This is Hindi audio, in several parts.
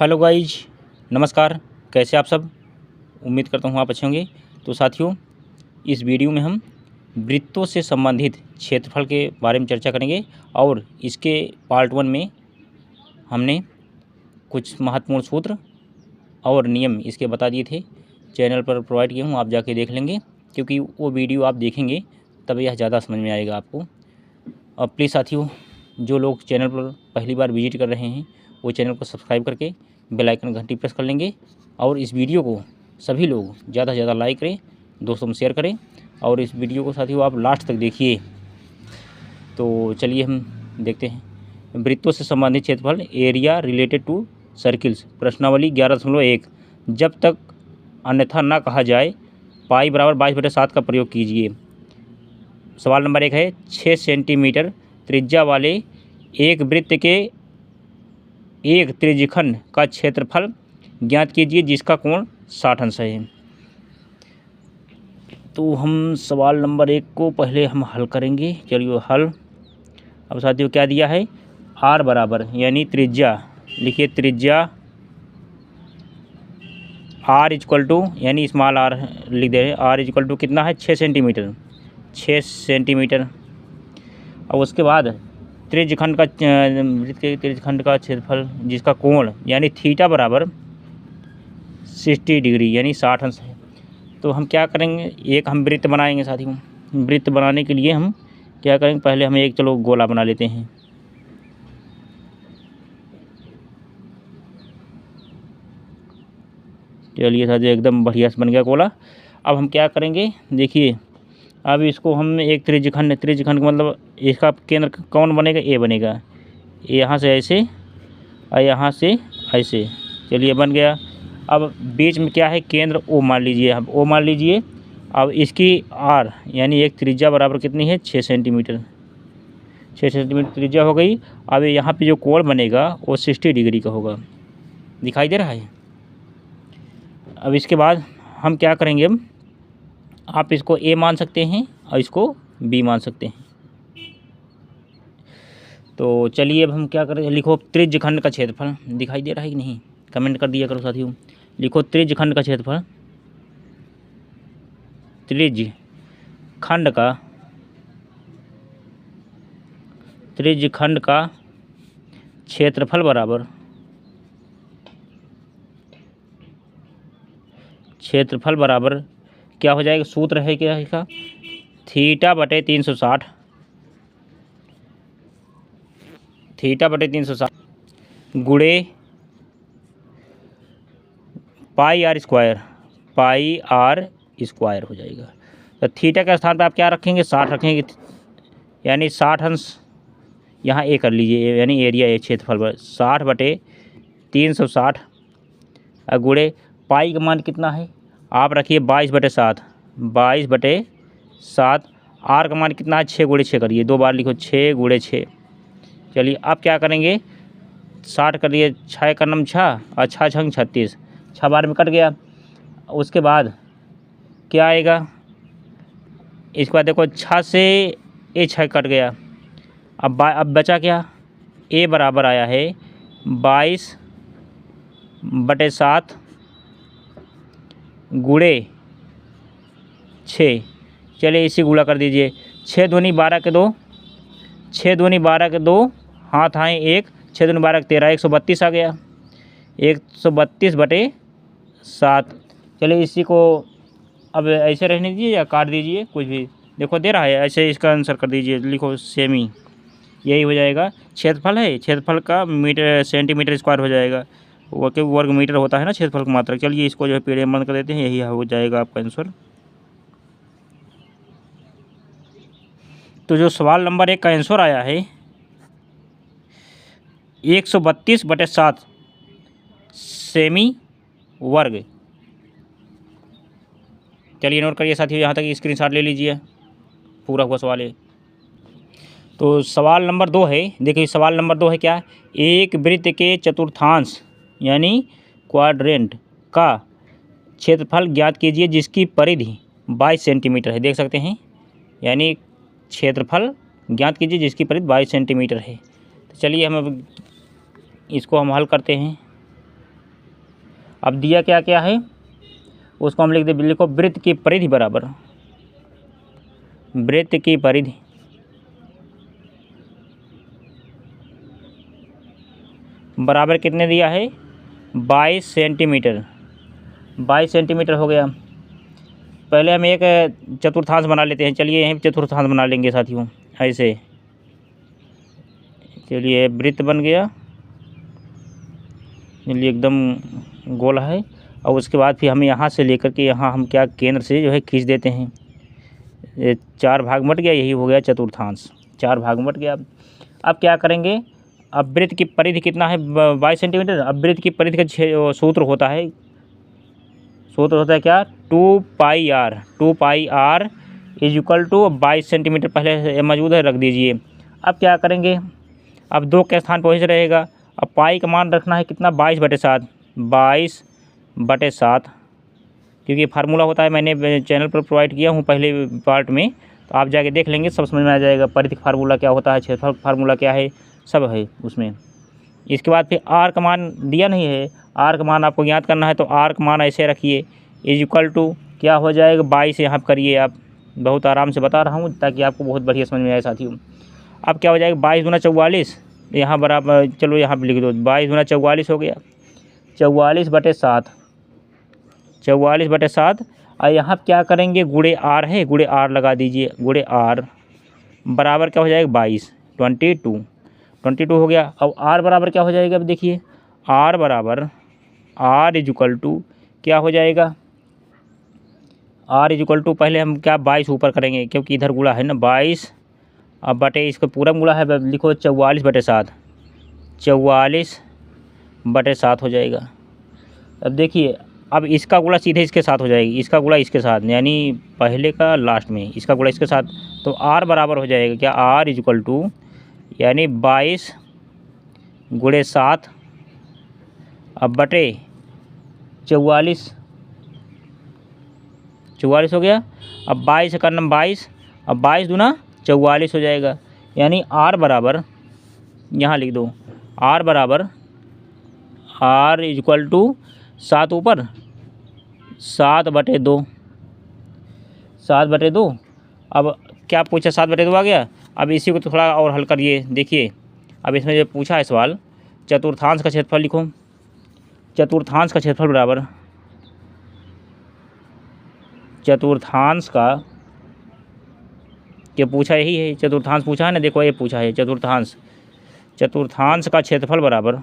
हेलो गाइज, नमस्कार। कैसे आप सब? उम्मीद करता हूँ आप अच्छे होंगे। तो साथियों, इस वीडियो में हम वृत्तों से संबंधित क्षेत्रफल के बारे में चर्चा करेंगे और इसके पार्ट 1 में हमने कुछ महत्वपूर्ण सूत्र और नियम इसके बता दिए थे। चैनल पर प्रोवाइड किया हूँ, आप जाके देख लेंगे, क्योंकि वो वीडियो आप देखेंगे तब यह ज़्यादा समझ में आएगा आपको। और प्लीज़ साथियों, जो लोग चैनल पर पहली बार विजिट कर रहे हैं वो चैनल को सब्सक्राइब करके बेल आइकन घंटी प्रेस कर लेंगे और इस वीडियो को सभी लोग ज़्यादा से ज़्यादा लाइक करें, दोस्तों में शेयर करें और इस वीडियो को साथियों आप लास्ट तक देखिए। तो चलिए हम देखते हैं वृत्तों से संबंधित क्षेत्रफल, एरिया रिलेटेड टू सर्किल्स, प्रश्नावली 11.1। जब तक अन्यथा ना कहा जाए पाई बराबर 22/7 का प्रयोग कीजिए। सवाल नंबर 1 है 6 सेंटीमीटर त्रिज्या वाले एक वृत्त के एक त्रिज्यखंड का क्षेत्रफल ज्ञात कीजिए जिसका कोण 60 अंश है। तो हम सवाल नंबर 1 को पहले हम हल करेंगे। चलिए हल। अब साथियों क्या दिया है, आर बराबर यानी त्रिज्या, लिखिए त्रिज्या आर इक्वल टू यानी स्मॉल आर लिख दे रहे हैं। आर इक्वल टू कितना है, 6 सेंटीमीटर। 6 सेंटीमीटर। और उसके बाद त्रिज्यखंड का त्रिज्यखंड का क्षेत्रफल जिसका कोण यानी थीटा बराबर 60 डिग्री यानी 60 अंश है। तो हम क्या करेंगे, एक हम वृत्त बनाएंगे साथियों। वृत्त बनाने के लिए हम क्या करेंगे, पहले हम एक चलो गोला बना लेते हैं। चलिए साथियों, एकदम बढ़िया से बन गया गोला। अब हम क्या करेंगे, देखिए अब इसको हम एक त्रिज्यखंड का मतलब इसका केंद्र कौन बनेगा, ए बनेगा। यहाँ से ऐसे और यहाँ से ऐसे। चलिए बन गया। अब बीच में क्या है, केंद्र ओ मान लीजिए, अब ओ मान लीजिए। अब इसकी आर यानी एक त्रिज्या बराबर कितनी है, 6 सेंटीमीटर। 6 सेंटीमीटर त्रिज्या हो गई। अब यहाँ पे जो कोण बनेगा वो 60 डिग्री का होगा, दिखाई दे रहा है। अब इसके बाद हम क्या करेंगे, आप इसको ए मान सकते हैं और इसको बी मान सकते हैं। तो चलिए अब हम क्या करें, लिखो त्रिज्यखंड का क्षेत्रफल। दिखाई दे रहा है कि नहीं, कमेंट कर दिया करो साथियों। लिखो त्रिज्यखंड का क्षेत्रफल, त्रिज्यखंड का क्षेत्रफल बराबर क्या हो जाएगा, सूत्र है क्या इसका, थीटा बटे 360 गुणे पाई आर स्क्वायर हो जाएगा। तो थीटा के स्थान पर आप क्या रखेंगे, 60 रखेंगे, यानी 60 अंश यहाँ ए कर लीजिए, यानी एरिया ए क्षेत्रफल पर 60 बटे 360 और गुणे पाई का मान कितना है, आप रखिए 22/7। 22/7। आर का मान कितना है, 6 गुणे 6 करिए, 2 बार लिखो, 6 गुणे 6। चलिए अब क्या करेंगे, 60 कर दिए, 6 का नम 6 और 6 छंग 36, 6 बार में कट गया। उसके बाद क्या आएगा, इसके बाद देखो 6 से ए 6 कट गया। अब बचा क्या, ए बराबर आया है 22/7 गुणे 6। चलिए इसी गुणा कर दीजिए, 6 दूनी 12 के 2, 6 दूनी 12 के 2, हाथ आए 1, 6 दूनी 12 के 13, 132 आ गया, 132/7। चलिए इसी को अब ऐसे रहने दीजिए या काट दीजिए, कुछ भी देखो दे रहा है, ऐसे इसका आंसर कर दीजिए, लिखो सेमी, यही हो जाएगा। क्षेत्रफल है, क्षेत्रफल का मीटर सेंटीमीटर स्क्वायर हो जाएगा, वो के वर्ग मीटर होता है ना क्षेत्रफल की मात्रा। चलिए इसको जो है पीढ़ी बंद कर देते हैं, यही हो जाएगा आपका आंसर। तो जो सवाल नंबर 1 का आंसर आया है 132/7 सेमी वर्ग। चलिए नोट करिए साथियों, यहाँ तक स्क्रीनशॉट ले लीजिए, पूरा हुआ सवाल है। तो सवाल नंबर 2 है, देखिए सवाल नंबर 2 है क्या, एक वृत्त के चतुर्थांश यानी क्वाड्रेंट का क्षेत्रफल ज्ञात कीजिए जिसकी परिधि 22 सेंटीमीटर है। देख सकते हैं, यानी क्षेत्रफल ज्ञात कीजिए जिसकी परिधि 22 सेंटीमीटर है। तो चलिए हम अब इसको हम हल करते हैं। अब दिया क्या क्या है उसको हम लिख दे, लिखो वृत्त की परिधि बराबर, वृत्त की परिधि बराबर कितने दिया है 22 सेंटीमीटर। 22 सेंटीमीटर हो गया। पहले हम एक चतुर्थांश बना लेते हैं। चलिए यहीं चतुर्थांश बना लेंगे साथियों। ऐसे चलिए वृत्त बन गया, चलिए एकदम गोला है। और उसके बाद फिर हमें यहाँ से लेकर के यहाँ हम क्या केंद्र से जो है खींच देते हैं। ये 4 भाग बट गया, यही हो गया चतुर्थांश। 4 भाग बट गया। अब क्या करेंगे, अब वृत्त की परिधि कितना है 22 सेंटीमीटर। अब वृत्त की परिधि का सूत्र होता है, क्या 2 pi R. 2 pi R is equal to 22 centimetre पहले मौजूद है, रख दीजिए। अब क्या करेंगे, अब 2 के स्थान पहुँच रहेगा। अब पाई का मान रखना है कितना 22/7, 22/7, क्योंकि फार्मूला होता है, मैंने चैनल पर प्रोवाइड किया हूँ पहले पार्ट में, तो आप जाके देख लेंगे, सब समझ में आ जाएगा। परिधि फार्मूला क्या होता है, क्षेत्रफल फार्मूला क्या है, सब है उसमें। इसके बाद फिर आर का मान दिया नहीं है, आर का मान आपको ज्ञात करना है, तो आर का मान ऐसे रखिए इज इक्वल टू क्या हो जाएगा 22। यहाँ करिए आप, बहुत आराम से बता रहा हूँ ताकि आपको बहुत बढ़िया समझ में आए साथियों। अब क्या हो जाएगा 22 दूना 44, यहाँ बराबर, चलो यहाँ पर लिख दो 22 दूना 44 हो गया, 44/7, 44/7। और यहाँ क्या करेंगे गुणे आर है, गुणे आर लगा दीजिए, गुणे आर बराबर क्या हो जाएगा 22, 22 हो गया। अब आर बराबर क्या हो जाएगा, अब देखिए आर बराबर, आर इज इक्वल टू क्या हो जाएगा, आर इज इक्वल टू पहले हम क्या 22 ऊपर करेंगे क्योंकि इधर गुणा है ना 22, अब बटे इसका पूरा गुणा है, लिखो 44/7, 44/7 हो जाएगा। अब देखिए अब इसका गुणा सीधे इसके साथ हो जाएगी, इसका गुणा इसके साथ, यानी पहले का लास्ट में इसका गुणा इसके साथ, तो आर बराबर हो जाएगा क्या, आर इज इक्वल टू यानी 22 गुणे 7 अब बटे 44 हो गया। अब 22 का नंबर 22, अब 22 दूना 44 हो जाएगा, यानी आर बराबर, यहाँ लिख दो आर बराबर, आर इज इक्वल टू 7 ऊपर 7/2, 7/2। अब क्या पूछा 7/2 आ गया। अब इसी को तो थोड़ा और हल करिए, देखिए अब इसमें जो पूछा है सवाल, चतुर्थांश का क्षेत्रफल लिखो, चतुर्थांश का क्षेत्रफल बराबर, चतुर्थांश का क्या पूछा, यही है चतुर्थांश पूछा है ना, देखो ये पूछा है चतुर्थांश, चतुर्थांश का क्षेत्रफल बराबर,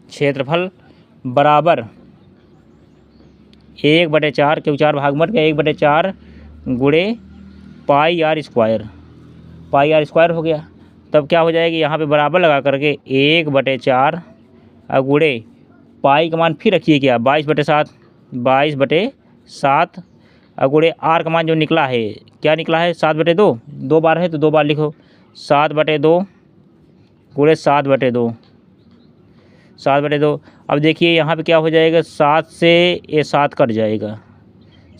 क्षेत्रफल बराबर 1/4, क्योंकि 4 भाग मट गया, 1/4 गुणे pi R square, pi R square हो गया। तब क्या हो जाएगी, यहाँ पे बराबर लगा करके 1/4 और गुणे पाई का मान फिर रखिए क्या 22/7, 22/7 और गुणे आर का मान जो निकला है, क्या निकला है 7/2, 2 बार है तो 2 बार लिखो, 7/2 गुणे 7/2, 7/2। अब देखिए यहाँ पे क्या हो जाएगा, 7 से ये 7 कट जाएगा,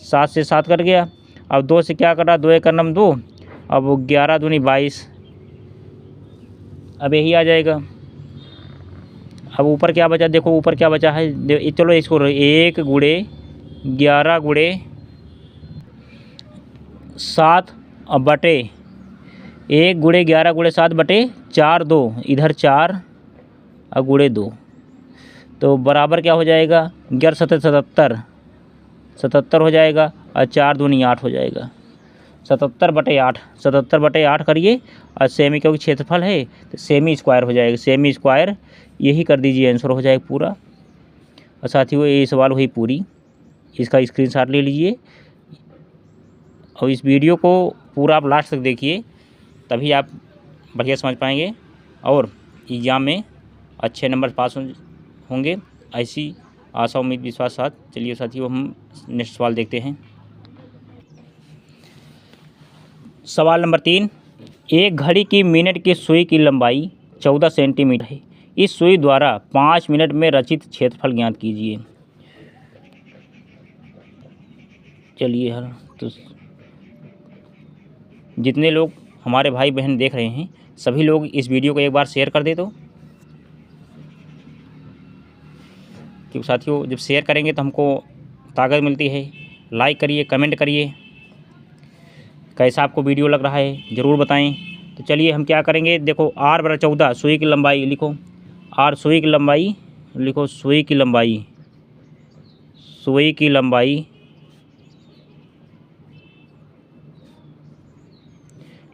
7 से 7 कट गया। अब 2 से क्या कटा, 2 1 2, अब 11 दूनी 22, अब यही आ जाएगा। अब ऊपर क्या बचा, देखो ऊपर क्या बचा है, चलो इसको 1 गुणे 11 गुणे 7 बटे 1 गुणे 11 गुणे 7 बटे 4, 2 इधर 4 और गुणे 2, तो बराबर क्या हो जाएगा 11 77, 77 हो जाएगा और 4 दूनी 8 हो जाएगा, 77/8, 77/8 करिए। और सेमी क्योंकि क्षेत्रफल है तो सेमी स्क्वायर हो जाएगा, सेमी स्क्वायर यही कर दीजिए, आंसर हो जाएगा पूरा। और साथियों ये सवाल हुई पूरी, इसका स्क्रीनशॉट ले लीजिए और इस वीडियो को पूरा आप लास्ट तक देखिए, तभी आप बढ़िया समझ पाएंगे और एग्ज़ाम में अच्छे नंबर पास होंगे, ऐसी आशा उम्मीद विश्वास साथ। चलिए साथियों हम नेक्स्ट सवाल देखते हैं। सवाल नंबर 3, एक घड़ी की मिनट की सुई की लंबाई 14 सेंटीमीटर है, इस सुई द्वारा 5 मिनट में रचित क्षेत्रफल ज्ञात कीजिए। चलिए हर तो जितने लोग हमारे भाई बहन देख रहे हैं सभी लोग इस वीडियो को एक बार शेयर कर दे तो, क्योंकि साथियों जब शेयर करेंगे तो हमको ताकत मिलती है। लाइक करिए, कमेंट करिए, कैसा आपको वीडियो लग रहा है ज़रूर बताएं। तो चलिए हम क्या करेंगे, देखो r बराबर 14, सुई की लंबाई लिखो, r सुई की लंबाई लिखो, सुई की लंबाई, सुई की लंबाई,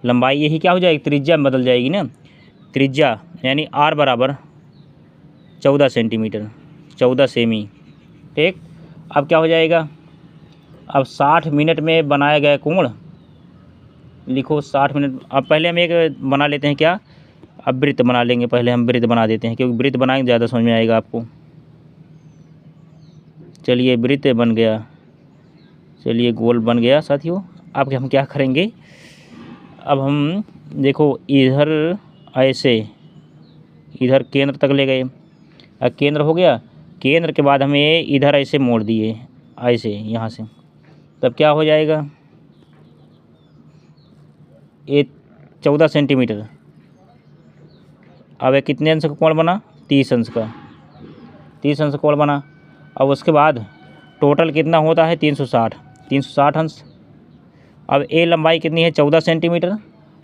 लंबाई यही क्या हो जाएगी, त्रिज्या में बदल जाएगी ना, त्रिज्या यानी r बराबर 14 सेंटीमीटर, 14 सेमी। ठीक, अब क्या हो जाएगा, अब 60 मिनट में बनाया गया कोण लिखो, 60 मिनट। अब पहले हम एक बना लेते हैं, क्या, अब वृत्त बना लेंगे, पहले हम वृत्त बना देते हैं, क्योंकि वृत्त बनाएंगे ज़्यादा समझ में आएगा आपको। चलिए वृत्त बन गया, चलिए गोल बन गया साथियों। अब हम क्या करेंगे, अब हम देखो इधर ऐसे, इधर केंद्र तक ले गए, अब केंद्र हो गया, केंद्र के बाद हमें इधर ऐसे मोड़ दिए, ऐसे यहाँ से, तब क्या हो जाएगा, ये 14 सेंटीमीटर। अब ये कितने अंश का कोण बना, 30 अंश का, 30 अंश कोण बना। अब उसके बाद टोटल कितना होता है, 360, 360 अंश। अब ए लंबाई कितनी है, 14 सेंटीमीटर।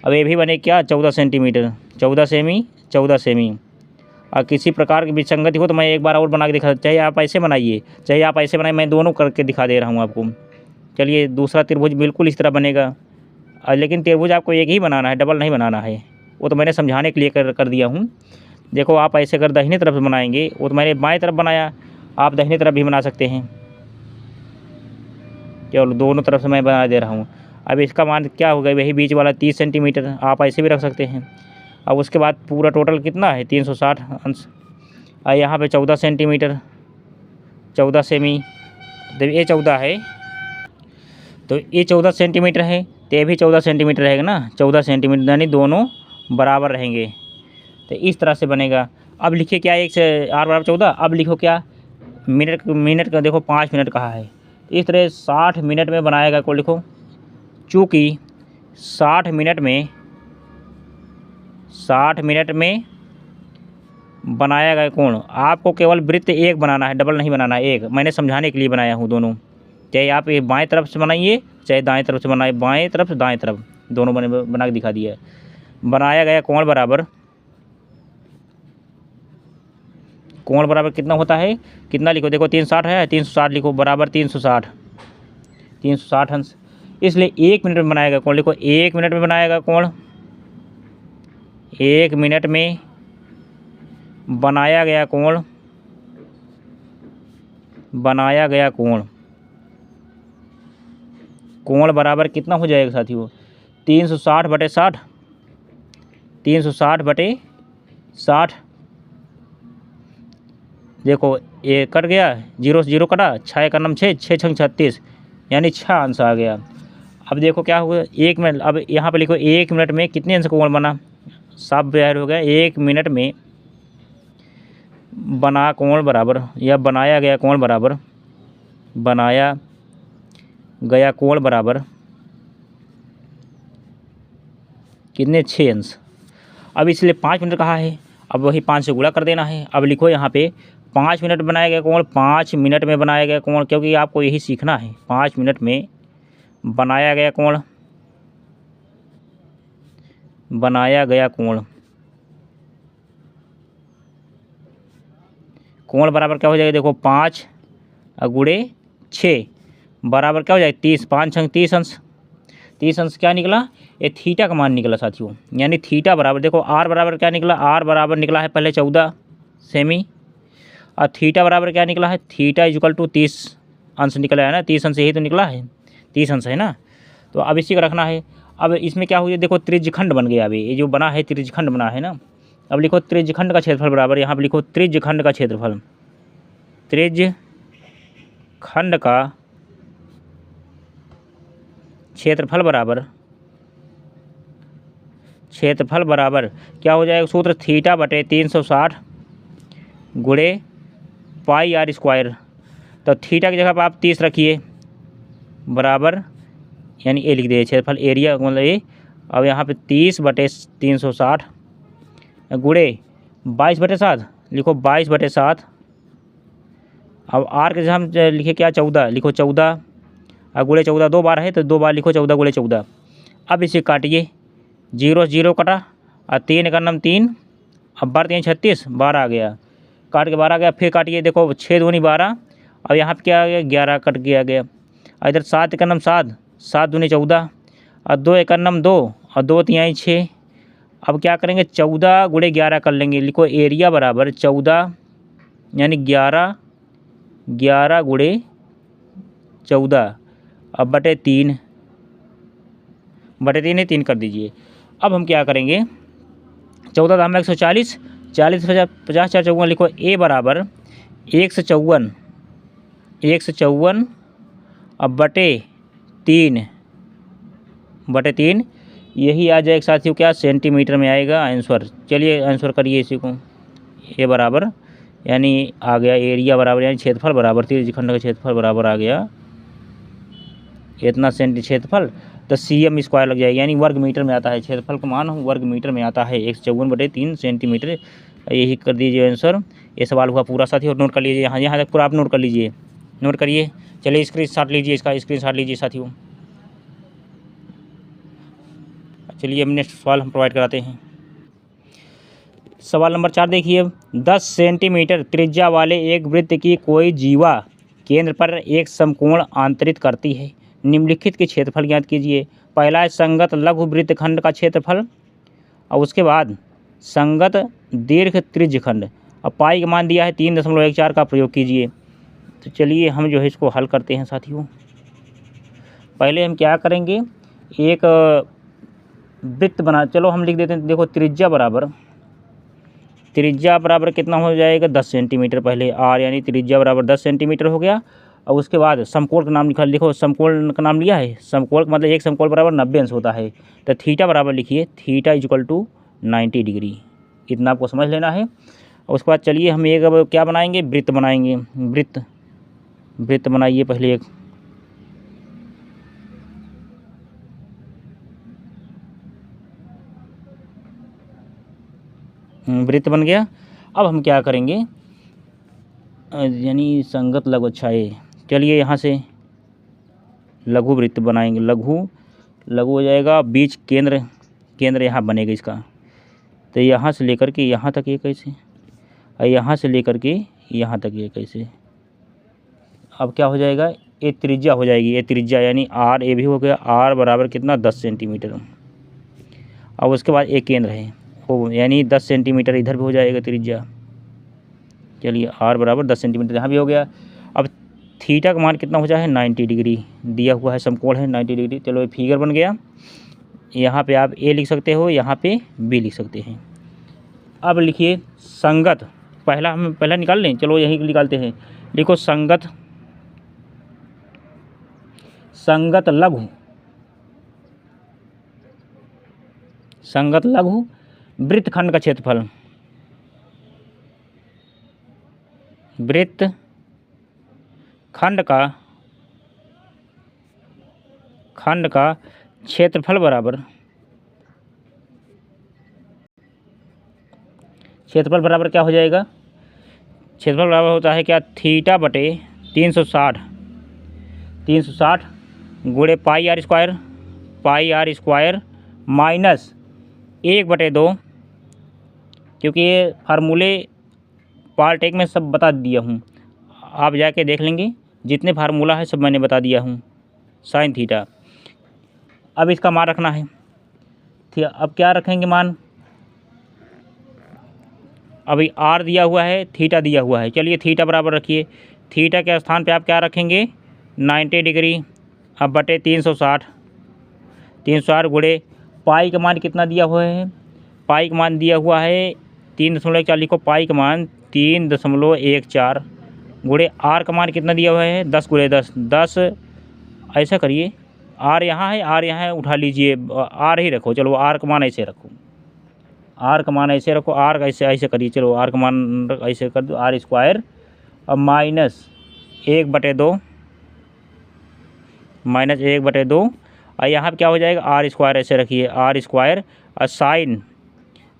अब ये भी बने क्या, 14 सेंटीमीटर, 14 सेमी, 14 सेमी। और किसी प्रकार की विसंगति हो तो मैं एक बार और बना के दिखा, चाहे आप ऐसे बनाइए, चाहे आप ऐसे बनाइए, मैं दोनों करके दिखा दे रहा हूँ आपको। चलिए दूसरा त्रिभुज बिल्कुल इस तरह बनेगा, लेकिन त्रिभुज आपको एक ही बनाना है, डबल नहीं बनाना है, वो तो मैंने समझाने के लिए कर दिया हूँ। देखो आप ऐसे अगर दाहिने तरफ से बनाएंगे, वो तो मैंने बाएं तरफ बनाया, आप दाहिने तरफ भी बना सकते हैं, केवल दोनों तरफ से मैं बना दे रहा हूँ। अब इसका मान क्या होगा, वही बीच वाला 30 सेंटीमीटर, आप ऐसे भी रख सकते हैं। अब उसके बाद पूरा टोटल कितना है, 360 अंश। और यहाँ पे 14 सेंटीमीटर, 14 सेमी, जब ये 14 है तो ये 14 सेंटीमीटर है, तो ये भी 14 सेंटीमीटर रहेगा ना, 14 सेंटीमीटर, यानी दोनों बराबर रहेंगे। तो इस तरह से बनेगा। अब लिखिए क्या, एक से r बराबर 14, अब लिखो क्या, मिनट का देखो 5 मिनट कहा है, इस तरह 60 मिनट में बनाएगा को लिखो। चूँकि 60 मिनट में बनाया गया कोण, आपको केवल वृत्त एक बनाना है, डबल नहीं बनाना है, एक मैंने समझाने के लिए बनाया हूँ दोनों। चाहे आप ये बाएं तरफ से बनाइए, चाहे दाएं तरफ से बनाइए, बाएं तरफ से दाएं तरफ दोनों बना के दिखा दिया है। बनाया गया कोण बराबर, कोण बराबर कितना होता है, कितना लिखो, देखो 360 है, 360 लिखो, बराबर 360, 360 अंश। इसलिए 1 मिनट में बनाएगा कोण, लिखो 1 मिनट में बनाएगा कोण, 1 मिनट में बनाया गया कोण, बनाया गया कोण, कोण बराबर कितना हो जाएगा साथियों, 360 बटे 60, 360 बटे 60। देखो ये कट गया, 0 से 0 कटा, 6 का नाम 6, 6 छंग 36, यानी 6 अंश आ गया। अब देखो क्या हुआ, 1 मिनट, अब यहाँ पे लिखो 1 मिनट में कितने अंश कोण बना, साफ बाहर हो गया, 1 मिनट में बना कोण बराबर, या बनाया गया कोण बराबर, बनाया गया कोण बराबर कितने, 6 अंश। अब इसलिए 5 मिनट कहा है, अब वही 5 से गुणा कर देना है। अब लिखो यहाँ पे 5 मिनट बनाया गया कोण, 5 मिनट में बनाया गया कोण, क्योंकि आपको यही सीखना है, 5 मिनट में बनाया गया कोण, बनाया गया कोण, कोण बराबर क्या हो जाएगा, देखो 5 गुणे 6 बराबर क्या हो जाएगा, 30, 5 छंग 30 अंश, 30 अंश क्या निकला, ये थीटा का मान निकला साथियों। यानी थीटा बराबर, देखो आर बराबर क्या निकला, आर बराबर निकला है पहले 14 सेमी, और थीटा बराबर क्या निकला है, थीटा इक्वल टू 30 अंश निकला है ना, 30 अंश यही तो निकला है, 30 अंश है ना। तो अब इसी को रखना है। अब इसमें क्या हुआ, देखो त्रिज्यखंड बन गया, अभी ये जो बना है त्रिज्यखंड बना है ना। अब लिखो त्रिज्यखंड का क्षेत्रफल बराबर, यहाँ पर लिखो त्रिज्यखंड का क्षेत्रफल, त्रिज्यखंड का क्षेत्रफल बराबर क्या हो जाएगा, सूत्र थीटा बटे 360 गुणे पाई आर स्क्वायर। तो थीटा की जगह पर आप 30 रखिए, बराबर यानी ए लिख दीजिए, क्षेत्रफल एरिया मतलब ए, अब यहाँ पे 30/360 गुणे 22/7, लिखो 22/7। अब आर के जगह हम लिखे क्या 14, लिखो 14 और गुणे 14 2 बार है तो 2 बार लिखो 14 गुणे 14। अब इसे काटिए, 0 0 कटा और 3 का नम 3, अब 12 3 36 12 आ गया, काट के 12 आ गया। फिर काटिए, देखो 6 दूनी 12, अब यहाँ पे क्या आ गया 11 कट के आ गया। और इधर 7 का नम 7, 7 दूनी 14 और 2 एक नम 2 और 2 3 6। अब क्या करेंगे 14 गुणे 11 कर लेंगे, लिखो एरिया बराबर 14 यानी 11 गुणे 14 अब बटे 3 है 3 कर दीजिए। अब हम क्या करेंगे 14 दाम 140, 40 50 4 54, लिखो ए बराबर 154 अब बटे 3 यही आ जाएगा साथियों क्या सेंटीमीटर में आएगा आंसर। चलिए आंसर करिए इसी को, ए बराबर यानी आ गया एरिया बराबर यानी क्षेत्रफल बराबर त्रिज्यखंड का क्षेत्रफल बराबर आ गया इतना क्षेत्रफल, तो cm स्क्वायर लग जाएगा यानी वर्ग मीटर में आता है। क्षेत्रफल का मान वर्ग मीटर में आता है 154/3 सेंटीमीटर। यही कर दीजिए आंसर। ये सवाल हुआ पूरा साथी, और नोट कर लीजिए यहाँ तक पूरा आप नोट कर लीजिए, नोट करिए। चलिए स्क्रीनशॉट लीजिए, इसका स्क्रीनशॉट लीजिए साथियों। चलिए अब नेक्स्ट सवाल हम प्रोवाइड कराते हैं। सवाल नंबर 4 देखिए, 10 सेंटीमीटर त्रिज्या वाले एक वृत्त की कोई जीवा केंद्र पर एक समकोण आंतरित करती है, निम्नलिखित के क्षेत्रफल ज्ञात कीजिए। पहला है संगत लघु वृत्तखंड का क्षेत्रफल, और उसके बाद संगत दीर्घ त्रिज्यखंड। अब पाई का मान दिया है 3.14 का प्रयोग कीजिए। तो चलिए हम जो है इसको हल करते हैं साथियों। पहले हम क्या करेंगे, एक वृत्त बना, चलो हम लिख देते हैं, देखो त्रिज्या बराबर कितना हो जाएगा 10 सेंटीमीटर। पहले आर यानी त्रिज्या बराबर 10 सेंटीमीटर हो गया। और उसके बाद समकोण का नाम लिखा, देखो समकोण का नाम लिया है। समकोण मतलब एक समकोण बराबर 90 अंश होता है, तो थीटा बराबर लिखिए, थीटा इक्वल टू 90 डिग्री। इतना आपको समझ लेना है। और उसके बाद चलिए हम एक अब क्या बनाएंगे, वृत्त बनाएंगे। वृत्त बनाइए पहले एक। वृत्त बन गया। अब हम क्या करेंगे, यानी संगत लघु, अच्छा है, चलिए यहाँ से लघु वृत्त बनाएंगे। लघु हो जाएगा, बीच केंद्र यहाँ बनेगा इसका। तो यहाँ से लेकर के यहाँ तक ये कैसे, और यहाँ से लेकर के यहाँ तक ये कैसे। अब क्या हो जाएगा, ये त्रिज्या हो जाएगी, ये त्रिज्या यानी आर, ए भी हो गया। आर बराबर कितना 10 सेंटीमीटर। अब उसके बाद एक केंद्र है वो, यानी 10 सेंटीमीटर इधर भी हो जाएगा त्रिज्या। चलिए आर बराबर 10 सेंटीमीटर यहाँ भी हो गया। अब थीटा का मान कितना हो जाए 90 डिग्री दिया हुआ है, समकोण है 90 डिग्री। चलो ये फिगर बन गया। यहाँ पे आप ए लिख सकते हो, यहाँ पे बी लिख सकते हैं। अब लिखिए संगत, पहला निकाल लें, चलो यही निकालते हैं। लिखो संगत लघु वृत्तखंड का क्षेत्रफल, वृत्त खंड का क्षेत्रफल बराबर क्या हो जाएगा, क्षेत्रफल बराबर होता है क्या, थीटा बटे 360 गुणे पाई आर स्क्वायर माइनस 1/2, क्योंकि ये फार्मूले पार्टेक में सब बता दिया हूँ, आप जाके देख लेंगे, जितने फार्मूला है सब मैंने बता दिया हूँ। साइन थीटा, अब इसका मान रखना है। अब क्या रखेंगे मान, अभी आर दिया हुआ है, थीटा दिया हुआ है। चलिए थीटा बराबर रखिए, थीटा के स्थान पे आप क्या रखेंगे 90 डिग्री। अब बटे 360 गुणे पाई का मान कितना दिया हुआ है, पाई का मान दिया हुआ है 3.14, लिखो पाई का मान 3.14 गुणे आर का मान कितना दिया हुआ है 10 गुणे 10। ऐसा करिए, आर यहाँ है, उठा लीजिए, आर ही रखो। चलो आर का मान ऐसे रखो, आर का मान ऐसे रखो, आर का ऐसे करिए। चलो आर का मान ऐसे कर दो, आर स्क्वायर। अब माइनस 1/2 और यहाँ पे क्या हो जाएगा आर स्क्वायर, ऐसे रखिए आर स्क्वायर और साइन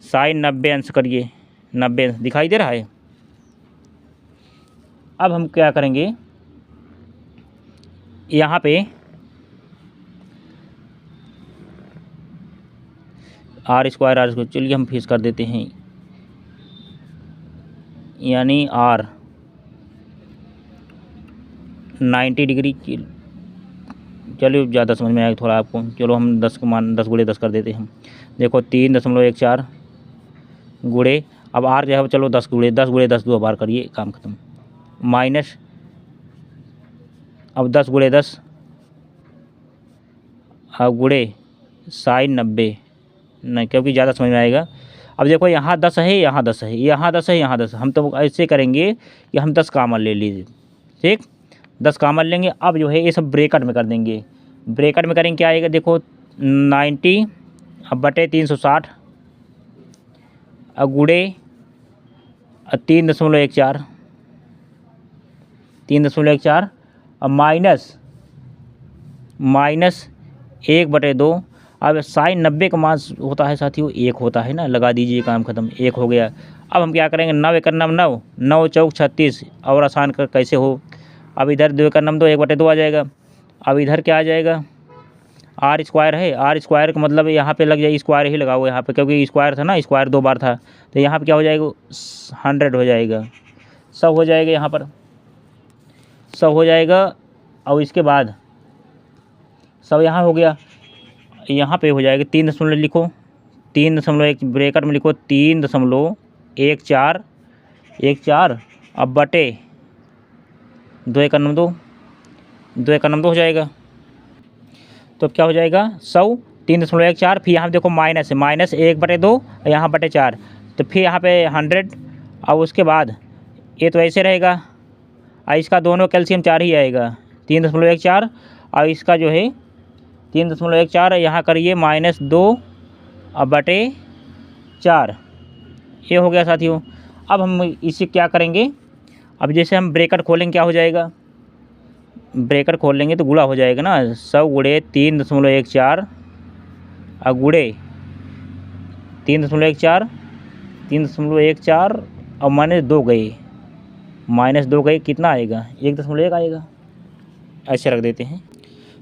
90 अंश करिए, 90 अंश दिखाई दे रहा है। अब हम क्या करेंगे, यहाँ पे आर स्क्वायर चलिए हम फिक्स कर देते हैं, यानी आर 90 डिग्री की, चलिए ज़्यादा समझ में आएगा थोड़ा आपको, चलो हम 10 को मान 10 गुणे 10 कर देते हैं। देखो 3.14 गुणे, अब आर जो है चलो 10 गुणे 10 दो बार करिए, काम खत्म। माइनस अब 10 गुणे 10 अब गुणे साइन 90, नहीं क्योंकि ज़्यादा समझ में आएगा। अब देखो यहाँ 10 है, यहाँ 10 है, यहाँ 10 है, यहाँ 10, हम तो ऐसे करेंगे कि हम 10 कॉमन ले लीजिए, ठीक 10 कॉमन लेंगे। अब जो है ये सब ब्रैकेट में कर देंगे, ब्रैकेट में करेंगे क्या आएगा, देखो 90 अब बटे 360 अब गुणे 3.14 अब माइनस 1/2। अब साइन 90 का मान होता है साथियों 1 होता है ना, लगा दीजिए, काम खत्म, 1 हो गया। अब हम क्या करेंगे, 9 1 9 9 चौक 36, और आसान कर कैसे हो। अब इधर 2 1 2 1/2 आ जाएगा। अब इधर क्या आ जाएगा, आर स्क्वायर है, आर स्क्वायर का मतलब यहाँ पे लग जाए स्क्वायर ही लगाओ यहाँ पे, क्योंकि स्क्वायर था ना, स्क्वायर 2 बार था, तो यहाँ पे क्या हो जाएगा 100 हो जाएगा, सब हो जाएगा, यहाँ पर सब हो जाएगा। और इसके बाद सब यहाँ हो गया, यहाँ पे हो जाएगा 3 दशमलव लिखो, 3.1 ब्रैकेट में लिखो 3.14 अब बटे 2 1 2 हो जाएगा। तो क्या हो जाएगा 100 3.14, फिर यहाँ देखो माइनस है, माइनस 1/2 यहाँ बटे 4, तो फिर यहाँ पे 100। और उसके बाद ये तो ऐसे रहेगा, और इसका दोनों कैल्शियम 4 ही आएगा, 3.14 और इसका जो है 3.14 यहाँ करिए -2 अब बटे 4, ये हो गया साथियों। अब हम इसे क्या करेंगे, अब जैसे हम ब्रैकेट खोलेंगे क्या हो जाएगा, ब्रैकेट खोल लेंगे तो गुणा हो जाएगा ना, 100 गुणे 3.14 और गुणे 3.14 और -2 गए कितना आएगा 1.1 आएगा, ऐसे रख देते हैं।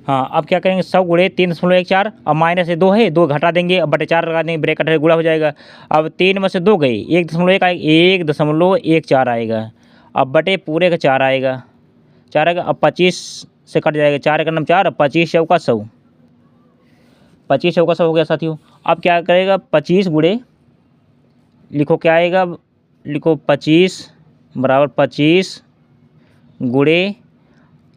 हाँ अब क्या करेंगे, 100 गुणे 3.14 और -2 है, 2 घटा देंगे, अब बटे 4 लगा देंगे, ब्रैकेट है गुणा हो जाएगा। अब 3 में से 2 गए 1.1 आएगा, 1.14 आएगा, अब बटे पूरे का 4 आएगा, 4 आएगा। अब 25 से कट जाएगा, 4 1 4, 25 चौका 100, 25 चौका 100 हो गया साथियों। अब क्या करेगा 25 गुणे लिखो क्या आएगा, लिखो 25 बराबर 25 गुणे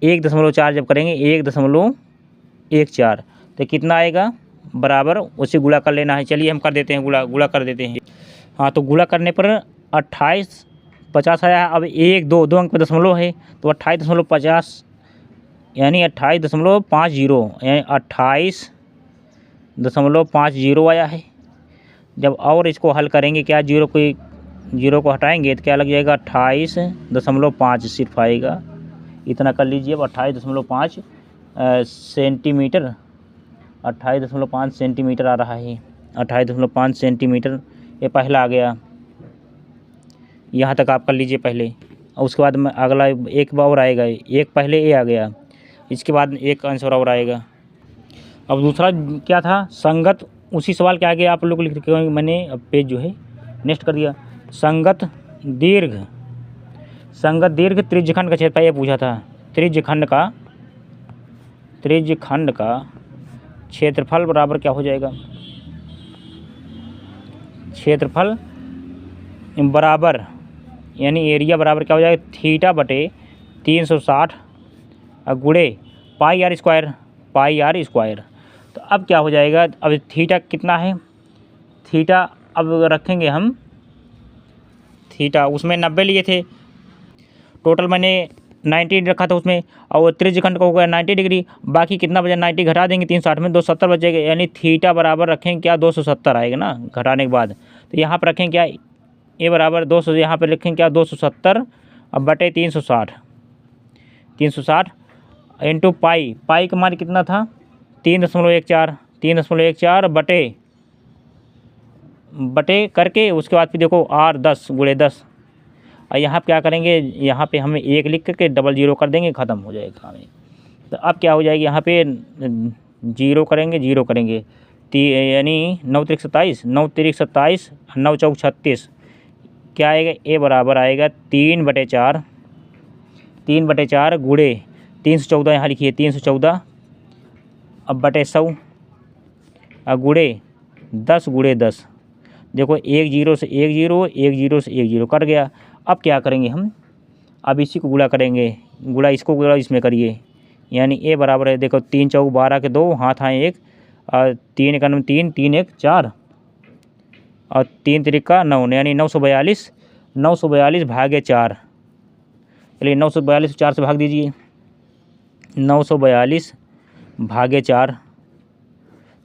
1.4 जब करेंगे 1.14, तो कितना आएगा बराबर, उसे गुणा कर लेना है। चलिए हम कर देते हैं, गुणा कर देते हैं। हाँ तो गुणा करने पर 28 50 आया। अब 1 2 2 अंक पे दशमलव है, तो 28.50 यानी 28.50 यानी 28.50 आया है। जब और इसको हल करेंगे क्या, जीरो को हटाएंगे तो क्या लग जाएगा 28.5 सिर्फ आएगा, इतना कर लीजिए। अब 28.5 सेंटीमीटर, 28.5 सेंटीमीटर आ रहा है, 28.5 सेंटीमीटर, ये पहला आ गया, यहाँ तक आप कर लीजिए पहले। और उसके बाद में अगला एक और आएगा, एक पहले ये आ गया, इसके बाद एक आंसर और आएगा। अब दूसरा क्या था, संगत, उसी सवाल के आगे आप लोग लिख रखे होंगे, मैंने अब पेज जो है नेक्स्ट कर दिया। संगत दीर्घ त्रिज्यखंड का क्षेत्रफल ये पूछा था, त्रिज्यखंड का क्षेत्रफल बराबर क्या हो जाएगा, क्षेत्रफल बराबर यानी एरिया बराबर क्या हो जाएगा, थीटा बटे 360 गुणे पाई आर स्क्वायर। तो अब क्या हो जाएगा, अब थीटा कितना है, थीटा अब रखेंगे हम, थीटा उसमें 90 लिए थे, टोटल मैंने 90 रखा था उसमें, और त्रिज्यखंड का हो गया 90 डिग्री, बाकी कितना बचा 90 घटा देंगे 360 में 270 बचेगा, यानी थीटा बराबर रखेंगे क्या 270 आएगा ना घटाने के बाद। तो यहाँ पर रखें क्या, ए बराबर 200, यहाँ पर लिखें क्या 270 अब बटे 360 इंटू पाई का मान कितना था 3.14 बटे करके उसके बाद फिर देखो R 10 × 10। और यहाँ पे क्या करेंगे, यहाँ पे हमें 1 लिख करके डबल 0 कर देंगे, ख़त्म हो जाएगा हमें। तो अब क्या हो जाएगी, यहाँ पे 0 करेंगे यानी 9 त्रिक 27, 9 त्रिक 27, 9 चौक 36, क्या आएगा, ए बराबर आएगा 3/4 गुणे 314, यहाँ लिखिए 314, अब बटे 100 गुणे 10 × 10। देखो 1 0 से 1 0, 1 0 से 1 0 कट गया। अब क्या करेंगे हम, अब इसी को गुणा करेंगे, गुणा इसको गुणा इसमें करिए, यानी ए बराबर है, देखो 3 चौक 12 के 2, हाथ आए 1, और 3 1 3, 3 1 4, और 3 3 9, यानी 942 भागे 4। चलिए 942 4 से भाग दीजिए, 942 भागे 4,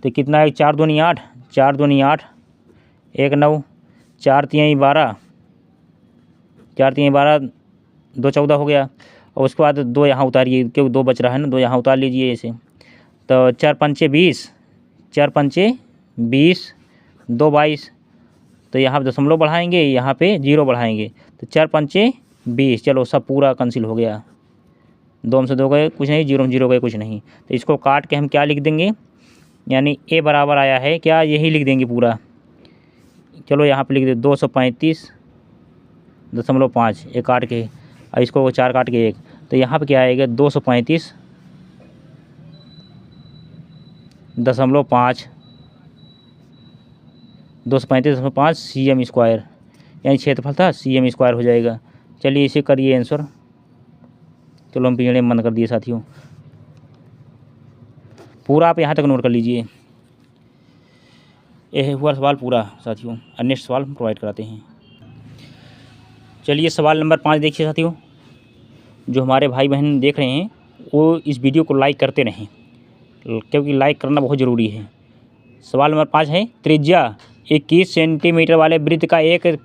तो कितना है, 4 दूनी 8, 4 दूनी 8, 1 9, 4 3 12, 4 3 12, 2 14 हो गया। और उसके बाद 2 यहाँ उतारिए, क्योंकि 2 बच रहा है ना, 2 यहाँ उतार लीजिए ऐसे। तो 4 पंचे 20, 4 पंचे 20, 2 22, तो यहाँ पे दशमलव बढ़ाएंगे, यहाँ पे 0 बढ़ाएंगे, तो 4 पंचे 20। चलो सब पूरा कैंसिल हो गया, 2 में से 2 गए कुछ नहीं, 0 में 0 गए कुछ नहीं। तो इसको काट के हम क्या लिख देंगे, यानी ए बराबर आया है क्या, यही लिख देंगे पूरा। चलो यहाँ पे लिख दे 235.5, एक काट के, और इसको 4 काट के 1, तो यहाँ पे क्या आएगा 235.5 cm², यानी क्षेत्रफल था cm² हो जाएगा। चलिए इसे करिए आंसर। चलो हम पिछड़े बंद कर दिए साथियों, पूरा आप यहाँ तक नोट कर लीजिए। यह हुआ सवाल पूरा साथियों, अन्य सवाल हम प्रोवाइड कराते हैं। चलिए सवाल नंबर 5 देखिए साथियों, जो हमारे भाई बहन देख रहे हैं वो इस वीडियो को लाइक करते रहें, क्योंकि लाइक करना बहुत ज़रूरी है। सवाल नंबर 5 है, त्रिज्या 21 सेंटीमीटर वाले वृत्त का एक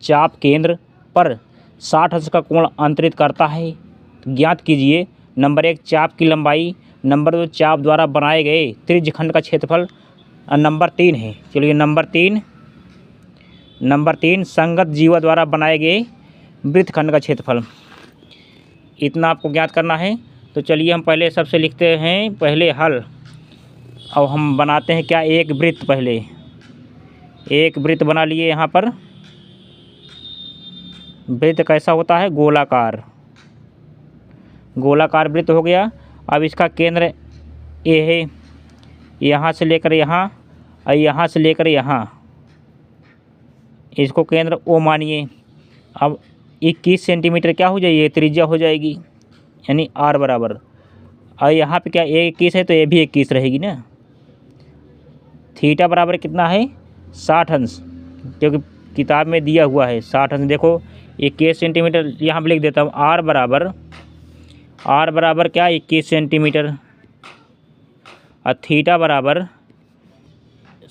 चाप केंद्र पर 60 अंश का कोण अंतरित करता है, ज्ञात कीजिए। नंबर 1 चाप की लंबाई, नंबर 2 चाप द्वारा बनाए गए त्रिज्यखंड का क्षेत्रफल, और नंबर 3 है, चलिए नंबर 3 संगत जीवा द्वारा बनाए गए वृत्तखंड का क्षेत्रफल। इतना आपको ज्ञात करना है। तो चलिए हम पहले सबसे लिखते हैं पहले हल, और हम बनाते हैं क्या, एक वृत्त। पहले एक वृत्त बना लिए, यहाँ पर वृत्त कैसा होता है, गोलाकार वृत्त हो गया। अब इसका केंद्र ए है, यहाँ से लेकर यहाँ और यहाँ से लेकर यहाँ, इसको केंद्र ओ मानिए। अब 21 सेंटीमीटर क्या हो जाएगी, त्रिज्या हो जाएगी, यानी R बराबर, और यहाँ पे क्या ए 21 है तो ये भी 21 रहेगी ना। थीटा बराबर कितना है, 60 अंश, क्योंकि किताब में दिया हुआ है 60 अंश। देखो 21 सेंटीमीटर यहाँ पे लिख देता हूँ, R बराबर क्या, 21 सेंटीमीटर, और थीटा बराबर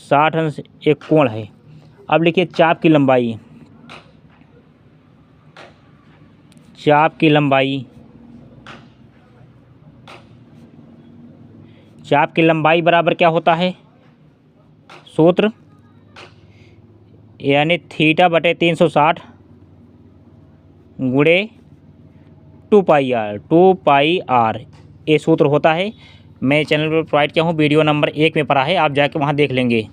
60 अंश एक कोण है। अब लिखिए चाप की लंबाई, चाप की लंबाई बराबर क्या होता है, सूत्र, यानी थीटा बटे 360 गुणे 2πr, ये सूत्र होता है। मैं चैनल पर प्रोवाइड किया हूँ, वीडियो नंबर 1 में पढ़ा है, आप जाके वहाँ देख लेंगे।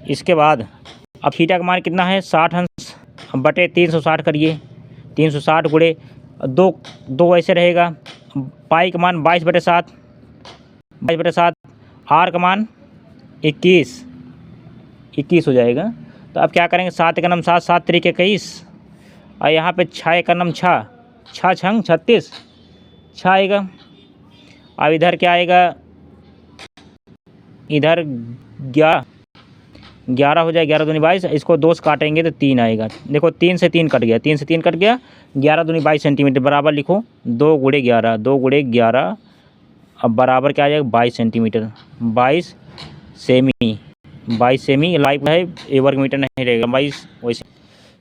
इसके बाद अब थीटा का मान कितना है, 60 अंश बटे 360 करिए, 360 गुणे 2 ऐसे रहेगा। पाई का मान 22/7, आर का मान 21 हो जाएगा। तो अब क्या करेंगे, 7 का नम 7, 7 3 21, और यहाँ पे 6 का नम 6, 6 छंग 36, 6 आएगा। अब इधर क्या आएगा, इधर 11 हो जाए, 11 दूनी 22, इसको 2 से काटेंगे तो 3 आएगा। देखो 3 से 3 कट गया, 11 दूनी 22 सेंटीमीटर बराबर लिखो 2 गुणे 11, अब बराबर क्या आ जाएगा, 22 सेंटीमीटर, 22 सेमी लाइव है, ये वर्ग मीटर नहीं रहेगा, 22 वैसे।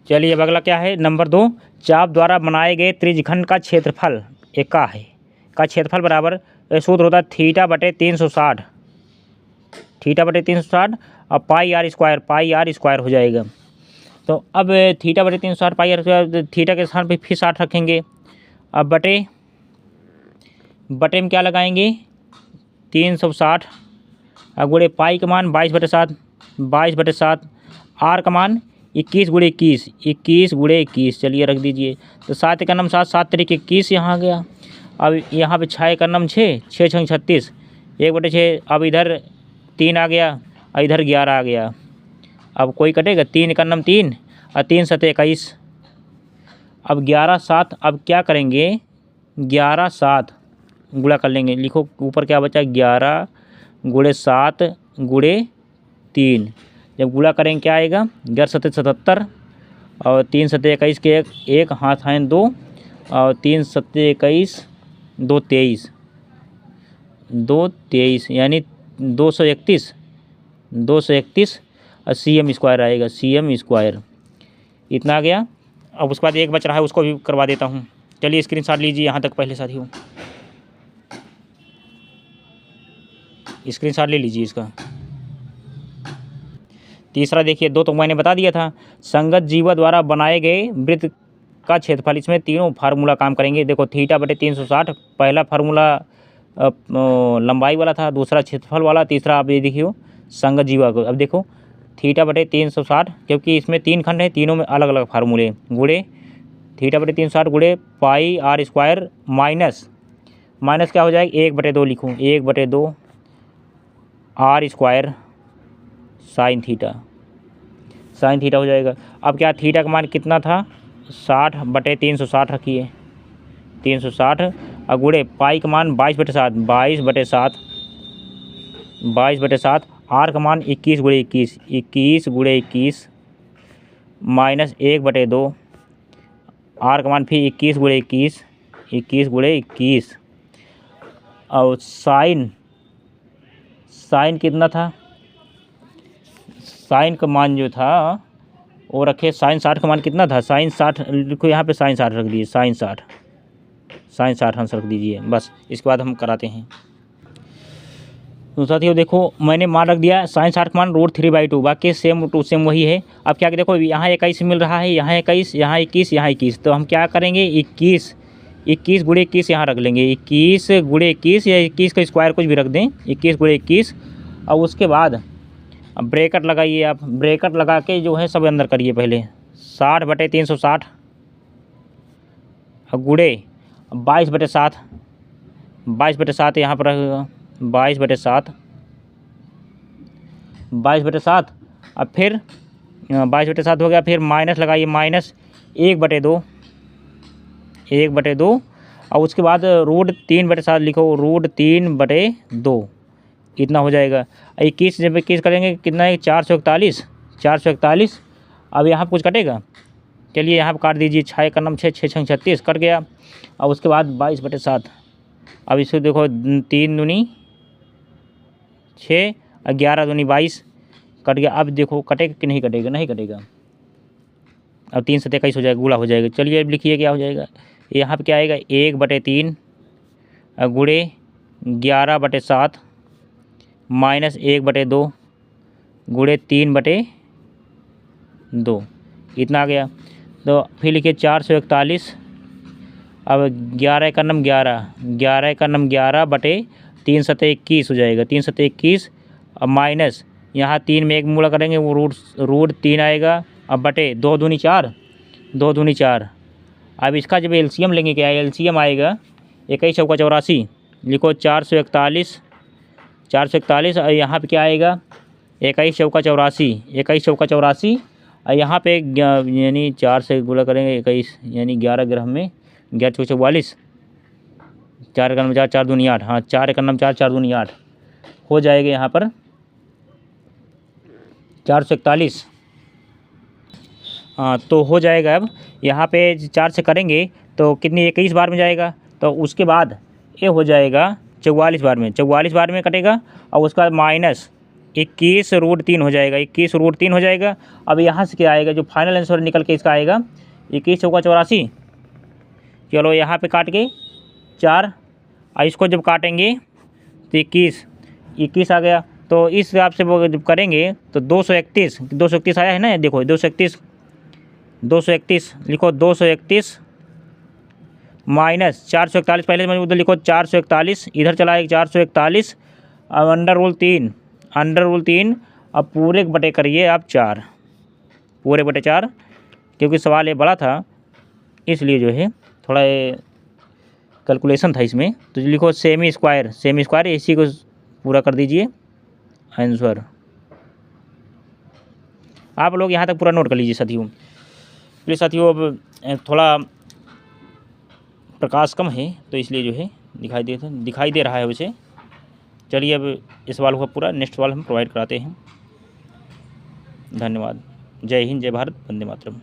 चलिए अब अगला क्या है, नंबर 2 चाप द्वारा बनाए गए त्रिज्यखंड का क्षेत्रफल का क्षेत्रफल बराबर सूत्र होता है थीटा बटे 360, थीटा बटे 360 और पाई आर स्क्वायर हो जाएगा। तो अब थीटा बटे 360 पाई आर स्क्वायर, थीटा के स्थान पे फिर 60 रखेंगे। अब बटे में क्या लगाएंगे 360 और गुणे पाई का मान 22/7, आर का मान 21 चलिए रख दीजिए। तो 7 का नम 7 तरीके 21 यहाँ आ गया। अब यहाँ पे 6 का नम 6 6 36 1/6। अब इधर 3 आ गया और इधर 11 आ गया। अब कोई कटेगा, 3 का नम 3 और 3 7 21। अब 11 7, अब क्या करेंगे 11 7 गुणा कर लेंगे। लिखो ऊपर क्या बचा 11 गुणे 7 गुणे 3। जब गुणा करेंगे क्या आएगा 11 7 77 और 3 7 21 के एक हाथ हैं 2 और 3 7 21 2 23 यानी 231 और CM स्क्वायर आएगा, CM स्क्वायर इतना आ गया। अब उसके बाद एक बच रहा है उसको भी करवा देता हूँ। चलिए स्क्रीनशॉट लीजिए यहाँ तक पहले साथियों, स्क्रीनशॉट ले लीजिए इसका। तीसरा देखिए, 2 तो मैंने बता दिया था। संगत जीवा द्वारा बनाए गए वृत्त का क्षेत्रफल, इसमें तीनों फार्मूला काम करेंगे। देखो थीटा बटे 360 पहला फार्मूला लंबाई वाला था, दूसरा क्षेत्रफल वाला, तीसरा आप ये देखिए संगत जीवा को। अब देखो थीटा बटे 360 क्योंकि इसमें 3 खंड है, तीनों में अलग अलग फार्मूले। गुणे थीटा बटे 360 गुणे पाई आर स्क्वायर माइनस क्या हो जाएगा 1/2 लिखूँ 1/2 आर स्क्वायर साइन थीटा हो जाएगा। अब क्या थीटा का मान कितना था 60/360 रखिए 360 और गुणे पाई का मान 22/7 आर का मान 21/21 माइनस 1/2 आर का मान फिर 21/21 और साइन कितना था, साइन का मान जो था वो रखे साइन 60 का मान कितना था, साइन 60 लिखो यहाँ पे साइन 60 रख दीजिए, साइन 60 आंसर रख दीजिए। बस इसके बाद हम कराते हैं। तो साथियों देखो मैंने मान रख दिया साइन 60 का मान √3/2, बाकी सेम वही है। अब क्या देखो यहाँ 21 मिल रहा है, यहाँ 21 यहाँ 21, तो हम क्या करेंगे 21 गुणे 21 यहाँ रख लेंगे 21 गुणे 21 या 21 का स्क्वायर कुछ भी रख दें 21 गुणे 21। और उसके बाद अब ब्रैकेट लगाइए, आप ब्रैकेट लगा के जो है सब अंदर करिए पहले 60/360 गुणे 22/7 यहाँ पर रहेगा 22/7 अब फिर 22/7 हो गया। फिर माइनस लगाइए माइनस 1/2 और उसके बाद √3/7 लिखो √3/2 इतना हो जाएगा। 21 जब 21 करेंगे कितना है 441। अब यहाँ कुछ कटेगा, चलिए यहाँ पर काट दीजिए 6 का नम 6 6 36 कट गया। और उसके बाद 22/7 अब इसको देखो 3 दूनी 6 और 11 दूनी 22 कट गया। अब देखो कटेगा कि नहीं कटेगा, नहीं कटेगा। अब 3 7 21 हो जाएगा, गुणा हो जाएगा। चलिए अब लिखिए क्या हो जाएगा, यहाँ पे क्या आएगा 1/3 गुणे 11/7 माइनस 1/2 गुणे 3/2 इतना आ गया। तो फिर लिखिए 441। अब 11 का नम 11 बटे 3 7 21 हो जाएगा 3 7 21 अब माइनस यहाँ 3 में 1 मूला करेंगे वो √3 आएगा। अब बटे 2 दूनी 4। अब इसका जब एलसीएम लेंगे क्या एलसीएम आएगा 21 चौका 84 लिखो 441 और यहाँ पे क्या आएगा 21 चौका 84 और यहाँ पे यानी 4 से गुणा करेंगे 21 यानी 11 ग्राम में 11 चौका 44 4 का नम 4 4 दूनी 8 हाँ 4 का नम 4 4 दूनी 8 हो जाएगा यहाँ पर 441। हाँ तो हो जाएगा। अब यहाँ पे 4 से करेंगे तो कितनी 21 बार में जाएगा, तो उसके बाद ये हो जाएगा 44 बार में कटेगा। और उसके बाद माइनस 21 √3 हो जाएगा 21 √3 हो जाएगा। अब यहाँ से क्या आएगा जो फाइनल आंसर निकल के इसका आएगा 21 चौका 84। चलो यहाँ पे काट के 4 और इसको जब काटेंगे तो 21 आ गया। तो इस हिसाब से वो जब करेंगे तो 231 आया है ना, देखो 231 लिखो, 231 माइनस 441, पहले मैं उधर लिखो 441, इधर चला है 441, अब अंडर रूल 3 अब पूरे बटे करिए आप 4, पूरे बटे 4, क्योंकि सवाल ये बड़ा था इसलिए जो है थोड़ा ये कैलकुलेशन था इसमें। तो लिखो सेमी स्क्वायर इसी को पूरा कर दीजिए आंसर। आप लोग यहाँ तक पूरा नोट कर लीजिए साथियों। प्लीज़ साथियों, अब थोड़ा प्रकाश कम है तो इसलिए जो है दिखाई दे रहा है उसे। चलिए अब इस सवाल को पूरा, नेक्स्ट सवाल हम प्रोवाइड कराते हैं। धन्यवाद। जय हिंद, जय भारत, वंदे मातरम।